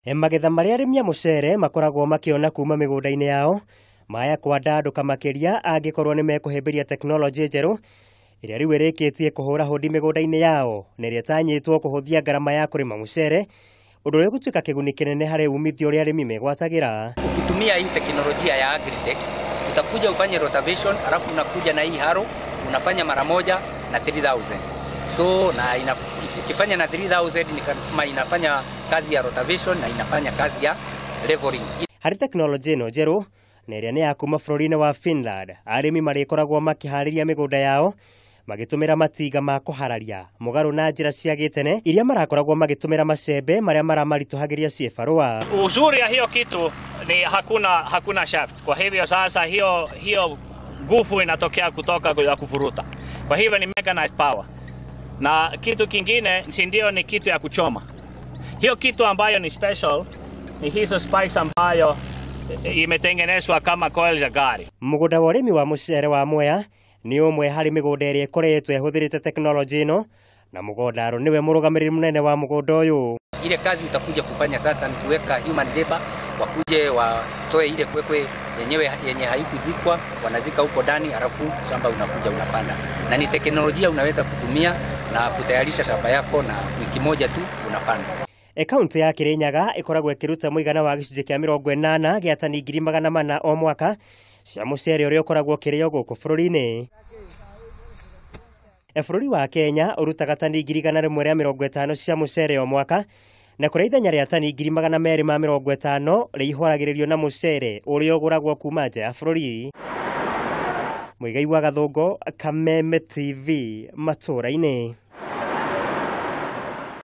Magetha maria arĩmi a mũcere makoragwo makiona kuma mĩgũnda-inĩ yao maya kwandanduka makiria angĩkorwo nĩ mekũhĩmbĩria teknolojĩ njerũ ĩrĩa rĩu ĩrĩkĩtie kũhũra hũndi mĩgũnda-inĩ yao na ĩrĩa ĩtanyĩtwo kũhũthia ngarama ya kũrĩma mũcere, ũndũ ũrĩa ũgũtuĩka kĩguni kĩnene harĩ umithio ũrĩa arĩmi megwatagĩra. Ukitumia hii teknolojia ya Agritech utakuja ufanye rotation, alafu unakuja na hii haro unafanya mara moja na 3000. So na ukifanya na 3000 ni kama inafanya kazi ya rotation na inafanya kazi ya leveling. Harĩ teknolojĩ ĩno njerũ na ĩrĩa nĩ ya kuma bũrũri-inĩ wa Finland, arĩmi marĩkoragwo makĩharĩria mĩgũnda yao magĩtũmĩra matinga ma kũhararia mũgarũ na njĩra cia gĩtene iria marakoragwo magĩtũmĩra macembe marĩa maramaritũhagĩria ciĩbarũa. Uzuri ya hiyo kitu ni hakuna shaft. Kwa hivyo sasa hiyo nguvu inatokea kutoka ya kuvuruta. Kwa hivyo ni mechanized power. Na kitu kingine si ndio ni kitu ya kuchoma. Hiyo kitu ambayo ni special ni hizo spikes ambayo imetengenezwa kama coil za gari. Mũgũnda wa ũrĩmi wa mũcere wa Mwea ni ũmwe harĩ mĩgũnda ĩrĩa ĩkoretwo ĩhũthĩrĩte teknolojĩ ĩno, na Mũgũndarũ niwe mũrũgamĩrĩri mũnene wa mũgũnda ũyũ. Ile kazi utakuja kufanya sasa ni kuweka human labor, wakuje watoe ile kwekwe yenye haikuzikwa, wanazika huko ndani, alafu shamba unakuja unapanda. Na ni teknolojia unaweza kutumia na kutayarisha shamba yako na wiki moja tu unapanda. Kaunti ya Kirinyaga ĩkoragwo ĩkĩruta mũigana wa gĩcunjĩ kĩa 80 gĩa tani 400 o mwaka cia mũcere ũrĩa ũkoragwo ũkĩrĩo gũkũ bũrũri-inĩ. Bũrũri wa Kenya ũrutaga tani 150 cia mũcere o mwaka, na kũrĩa ithenya rĩa tani 250 rĩihũragĩrĩrio na mũcere ũrĩa ũgũragwo kuma nja ya bũrũri. Mũigai wa Gathũngũ, Kameme TV, matũra-inĩ.